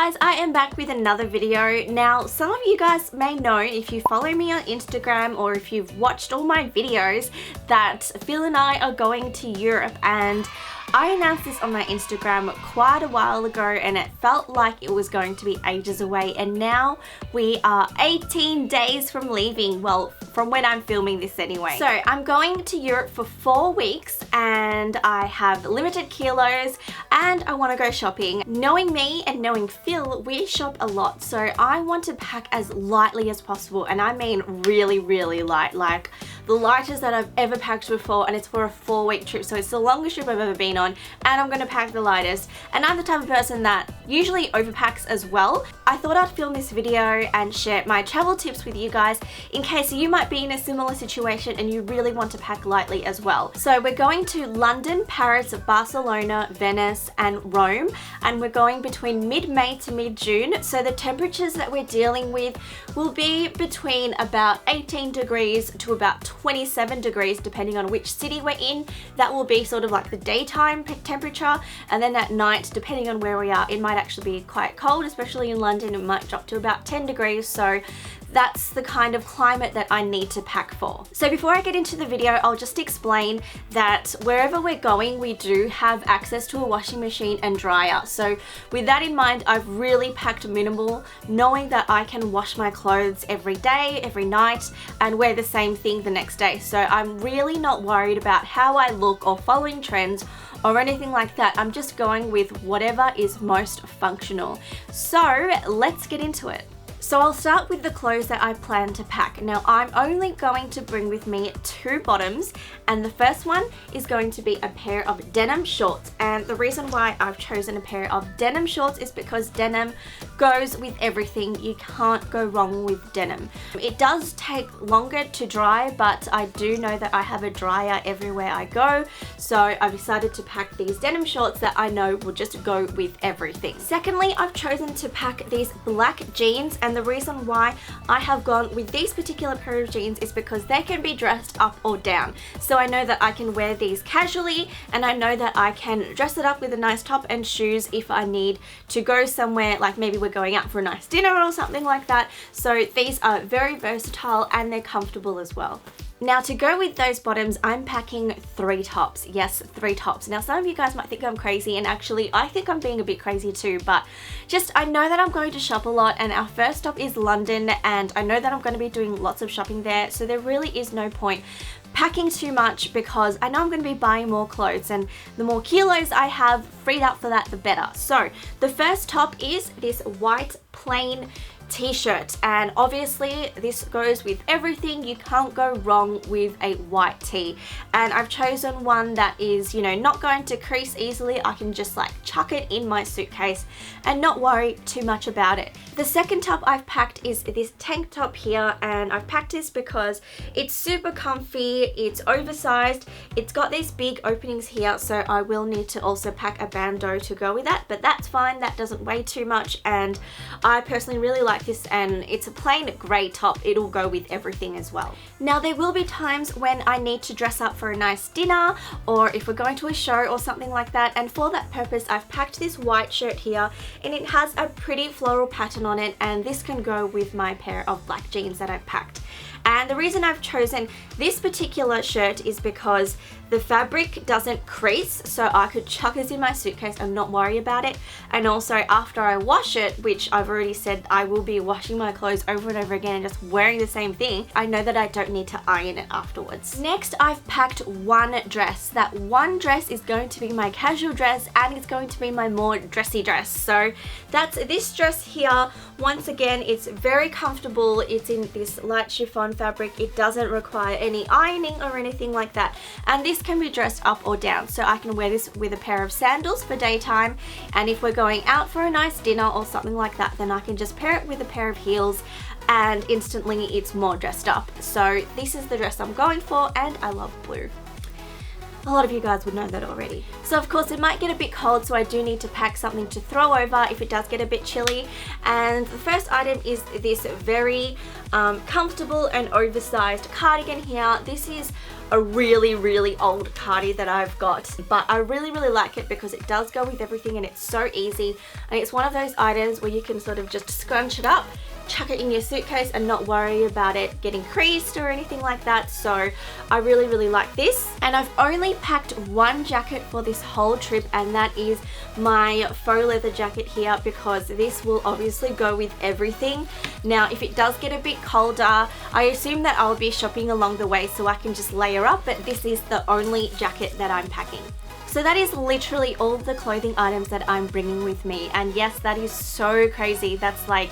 guys, I am back with another video. Now, some of you guys may know if you follow me on Instagram or if you've watched all my videos that Phil and I are going to Europe, and I announced this on my Instagram quite a while ago and it felt like it was going to be ages away, and now we are 18 days from leaving. Well, from when I'm filming this anyway. So I'm going to Europe for 4 weeks and I have limited kilos and I want to go shopping. Knowing me and knowing Phil, we shop a lot, so I want to pack as lightly as possible, and I mean really, really light, like the lightest that I've ever packed before, and it's for a 4-week trip, so it's the longest trip I've ever been on, and I'm gonna pack the lightest. And I'm the type of person that usually overpacks as well. I thought I'd film this video and share my travel tips with you guys in case you might be in a similar situation and you really want to pack lightly as well. So we're going to London, Paris, Barcelona, Venice, and Rome, and we're going between mid-May to mid-June, so the temperatures that we're dealing with will be between about 18 degrees to about 27 degrees depending on which city we're in. That will be sort of like the daytime temperature, and then at night, depending on where we are, it might actually be quite cold, especially in London. It might drop to about 10 degrees, so that's the kind of climate that I need to pack for. So before I get into the video, I'll just explain that wherever we're going, we do have access to a washing machine and dryer. So with that in mind, I've really packed minimal, knowing that I can wash my clothes every day, every night, and wear the same thing the next day. So I'm really not worried about how I look or following trends or anything like that. I'm just going with whatever is most functional. So let's get into it. So I'll start with the clothes that I plan to pack. Now, I'm only going to bring with me 2 bottoms, and the first one is going to be a pair of denim shorts. And the reason why I've chosen a pair of denim shorts is because denim goes with everything. You can't go wrong with denim. It does take longer to dry, but I do know that I have a dryer everywhere I go, so I've decided to pack these denim shorts that I know will just go with everything. Secondly, I've chosen to pack these black jeans, and the reason why I have gone with these particular pair of jeans is because they can be dressed up or down. So I know that I can wear these casually, and I know that I can dress it up with a nice top and shoes if I need to go somewhere, like maybe we're going out for a nice dinner or something like that. So these are very versatile and they're comfortable as well. Now, to go with those bottoms, I'm packing 3 tops. Yes, 3 tops. Now, some of you guys might think I'm crazy, and actually I think I'm being a bit crazy too, but just I know that I'm going to shop a lot, and our first stop is London, and I know that I'm going to be doing lots of shopping there, so there really is no point packing too much because I know I'm going to be buying more clothes, and the more kilos I have freed up for that, the better. So the first top is this white plain t-shirt, and obviously this goes with everything. You can't go wrong with a white tee, and I've chosen one that is, you know, not going to crease easily. I can just like chuck it in my suitcase and not worry too much about it. The second top I've packed is this tank top here, and I've packed this because it's super comfy, it's oversized, it's got these big openings here, so I will need to also pack a bandeau to go with that, but that's fine, that doesn't weigh too much, and I personally really like this, and it's a plain grey top. It'll go with everything as well. Now, there will be times when I need to dress up for a nice dinner, or if we're going to a show or something like that, and for that purpose I've packed this white shirt here, and it has a pretty floral pattern on it, and this can go with my pair of black jeans that I've packed. And the reason I've chosen this particular shirt is because the fabric doesn't crease, so I could chuck this in my suitcase and not worry about it. And also after I wash it, which I've already said I will be washing my clothes over and over again and just wearing the same thing, I know that I don't need to iron it afterwards. Next, I've packed one dress. That one dress is going to be my casual dress, and it's going to be my more dressy dress. So that's this dress here. Once again, it's very comfortable. It's in this light chiffon fabric. It doesn't require any ironing or anything like that, and this can be dressed up or down, so I can wear this with a pair of sandals for daytime, and if we're going out for a nice dinner or something like that, then I can just pair it with a pair of heels and instantly it's more dressed up. So this is the dress I'm going for, and I love blue. a lot of you guys would know that already. So of course it might get a bit cold, so I do need to pack something to throw over if it does get a bit chilly. And the first item is this very comfortable and oversized cardigan here. This is a really old cardi that I've got, but I really like it because it does go with everything and it's so easy, and it's one of those items where you can sort of just scrunch it up, chuck it in your suitcase and not worry about it getting creased or anything like that. So I really like this. And I've only packed one jacket for this whole trip, and that is my faux leather jacket here, because this will obviously go with everything. Now if it does get a bit colder, I assume that I'll be shopping along the way so I can just layer up, but this is the only jacket that I'm packing. So that is literally all the clothing items that I'm bringing with me, and yes, that is so crazy. That's like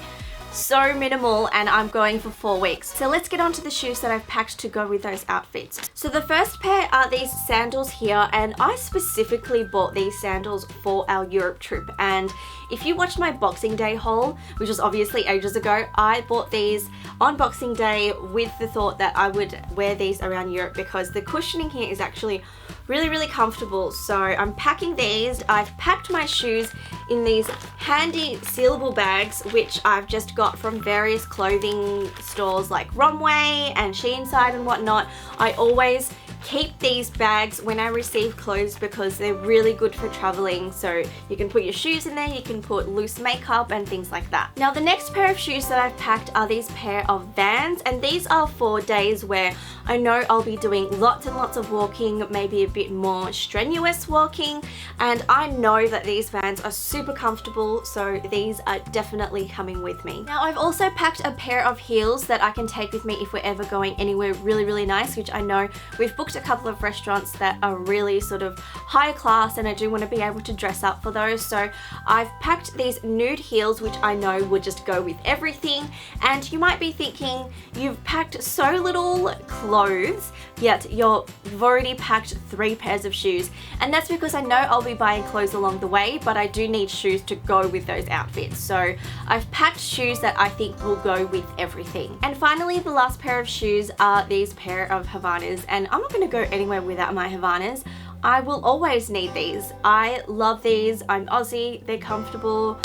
so minimal, and I'm going for 4 weeks. So let's get on to the shoes that I've packed to go with those outfits. So the first pair are these sandals here, and I specifically bought these sandals for our Europe trip. And if you watched my Boxing Day haul, which was obviously ages ago, I bought these on Boxing Day with the thought that I would wear these around Europe because the cushioning here is actually really comfortable. So I'm packing these. I've packed my shoes in these handy sealable bags, which I've just got from various clothing stores like Romway and Sheenside and whatnot. I always keep these bags when I receive clothes because they're really good for traveling. So you can put your shoes in there, you can put loose makeup and things like that. Now the next pair of shoes that I've packed are these pair of Vans, and these are for days where I know I'll be doing lots and lots of walking, maybe a bit more strenuous walking, and I know that these Vans are super comfortable, so these are definitely coming with me. Now I've also packed a pair of heels that I can take with me if we're ever going anywhere really nice, which I know we've booked a couple of restaurants that are really sort of high class, and I do want to be able to dress up for those. So I've packed these nude heels, which I know would just go with everything. And you might be thinking, you've packed so little clothes, yet you've already packed 3 pairs of shoes. And that's because I know I'll be buying clothes along the way, but I do need shoes to go with those outfits. So I've packed shoes that I think will go with everything. And finally, the last pair of shoes are these pair of Havanas, and I'm not going to go anywhere without my Havanas. I will always need these. I love these. I'm Aussie, they're comfortable,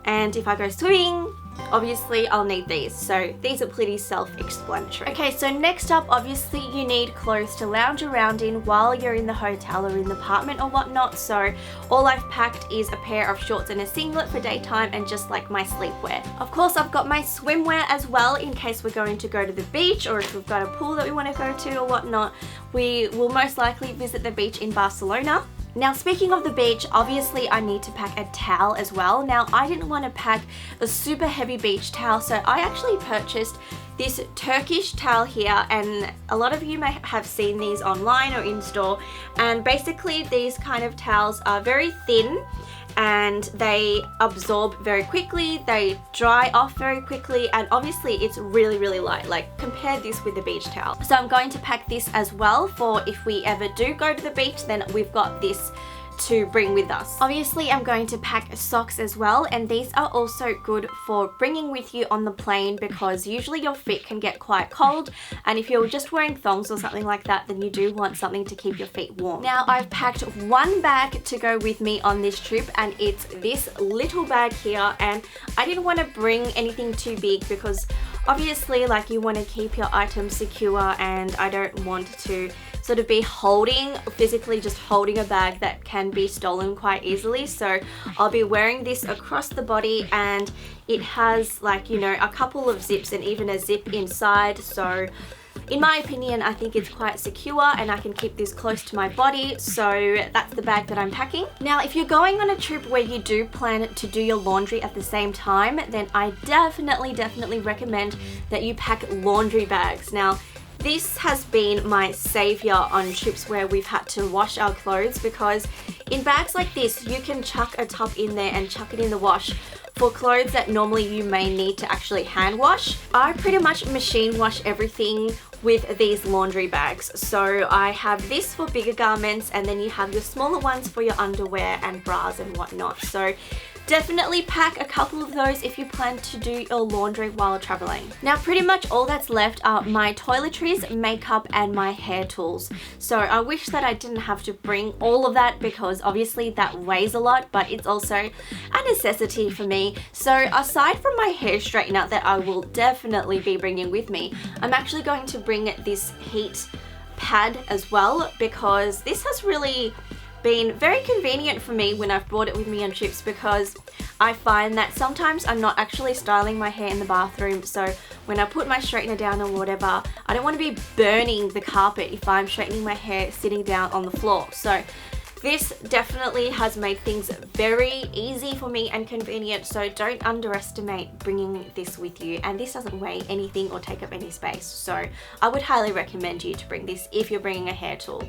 and if I go swimming, obviously I'll need these. So these are pretty self-explanatory. Okay, so next up, obviously you need clothes to lounge around in while you're in the hotel or in the apartment or whatnot. So all I've packed is a pair of shorts and a singlet for daytime, and just like my sleepwear. Of course, I've got my swimwear as well in case we're going to go to the beach, or if we've got a pool that we want to go to or whatnot. We will most likely visit the beach in Barcelona. Now speaking of the beach, obviously I need to pack a towel as well. Now I didn't want to pack a super heavy beach towel, so I actually purchased this Turkish towel here, and a lot of you may have seen these online or in store, and basically these kind of towels are very thin and they absorb very quickly, they dry off very quickly, and obviously it's really light. Like, compare this with the beach towel. So I'm going to pack this as well for if we ever do go to the beach, then we've got this to bring with us. Obviously I'm going to pack socks as well, and these are also good for bringing with you on the plane because usually your feet can get quite cold, and if you're just wearing thongs or something like that, then you do want something to keep your feet warm. Now I've packed one bag to go with me on this trip, and it's this little bag here, and I didn't want to bring anything too big because obviously like you want to keep your items secure, and I don't want to sort of be physically just holding a bag that can be stolen quite easily. So I'll be wearing this across the body, and it has, like, you know, a couple of zips and even a zip inside. So in my opinion, I think it's quite secure and I can keep this close to my body. So that's the bag that I'm packing. Now, if you're going on a trip where you do plan to do your laundry at the same time, then I definitely recommend that you pack laundry bags. Now, this has been my savior on trips where we've had to wash our clothes, because in bags like this, you can chuck a top in there and chuck it in the wash for clothes that normally you may need to actually hand wash. I pretty much machine wash everything with these laundry bags. So I have this for bigger garments, and then you have your smaller ones for your underwear and bras and whatnot. So definitely pack a couple of those if you plan to do your laundry while traveling. Now pretty much all that's left are my toiletries, makeup and my hair tools. So I wish that I didn't have to bring all of that because obviously that weighs a lot, but it's also a necessity for me. So aside from my hair straightener that I will definitely be bringing with me, I'm actually going to bring this heat pad as well, because this has really been very convenient for me when I've brought it with me on trips, because I find that sometimes I'm not actually styling my hair in the bathroom, so when I put my straightener down or whatever, I don't want to be burning the carpet if I'm straightening my hair sitting down on the floor. So this definitely has made things very easy for me and convenient, so don't underestimate bringing this with you. And this doesn't weigh anything or take up any space, so I would highly recommend you to bring this if you're bringing a hair tool.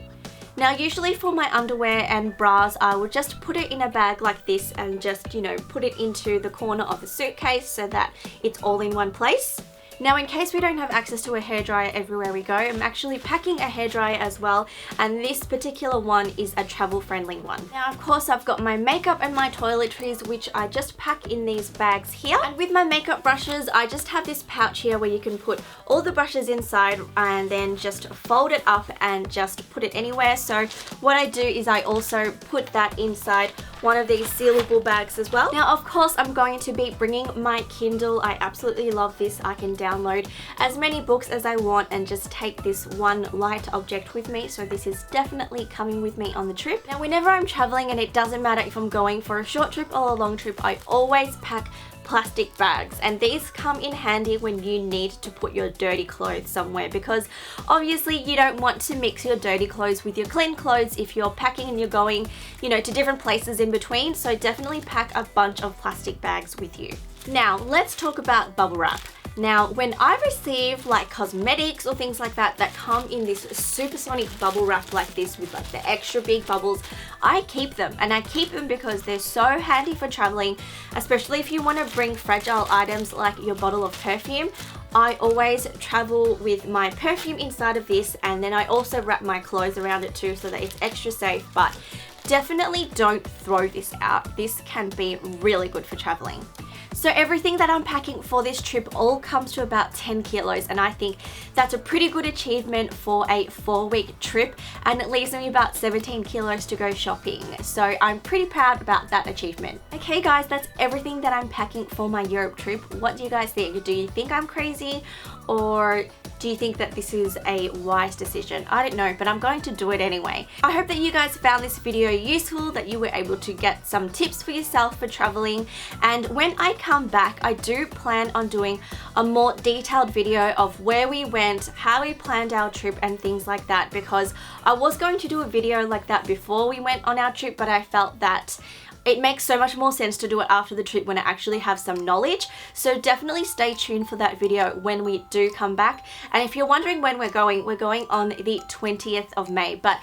Now usually for my underwear and bras, I would just put it in a bag like this and just, you know, put it into the corner of the suitcase so that it's all in one place. Now in case we don't have access to a hairdryer everywhere we go, I'm actually packing a hairdryer as well, and this particular one is a travel friendly one. Now of course I've got my makeup and my toiletries, which I just pack in these bags here. And with my makeup brushes, I just have this pouch here where you can put all the brushes inside and then just fold it up and just put it anywhere. So what I do is I also put that inside one of these sealable bags as well. Now of course I'm going to be bringing my Kindle. I absolutely love this. I can download as many books as I want and just take this one light object with me, so this is definitely coming with me on the trip. Now whenever I'm traveling, and it doesn't matter if I'm going for a short trip or a long trip, I always pack plastic bags, and these come in handy when you need to put your dirty clothes somewhere, because obviously you don't want to mix your dirty clothes with your clean clothes if you're packing and you're going, you know, to different places in between. So definitely pack a bunch of plastic bags with you. Now let's talk about bubble wrap. Now when I receive like cosmetics or things like that that come in this supersonic bubble wrap like this with like the extra big bubbles, I keep them, and I keep them because they're so handy for traveling, especially if you want to bring fragile items like your bottle of perfume. I always travel with my perfume inside of this, and then I also wrap my clothes around it too so that it's extra safe. But definitely don't throw this out. This can be really good for traveling. So everything that I'm packing for this trip all comes to about 10 kilos, and I think that's a pretty good achievement for a 4-week trip, and it leaves me about 17 kilos to go shopping. So I'm pretty proud about that achievement. Okay guys, that's everything that I'm packing for my Europe trip. What do you guys think? Do you think I'm crazy, or do you think that this is a wise decision? I don't know, but I'm going to do it anyway. I hope that you guys found this video useful, that you were able to get some tips for yourself for traveling. And when I come back, I do plan on doing a more detailed video of where we went, how we planned our trip and things like that, because I was going to do a video like that before we went on our trip, but I felt that it makes so much more sense to do it after the trip when I actually have some knowledge. So definitely stay tuned for that video when we do come back. And if you're wondering when we're going on the 20th of May. But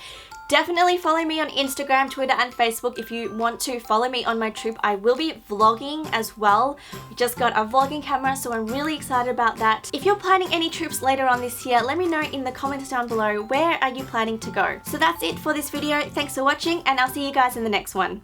definitely follow me on Instagram, Twitter and Facebook if you want to follow me on my trip. I will be vlogging as well. We just got a vlogging camera, so I'm really excited about that. If you're planning any trips later on this year, let me know in the comments down below, where are you planning to go? So that's it for this video. Thanks for watching, and I'll see you guys in the next one.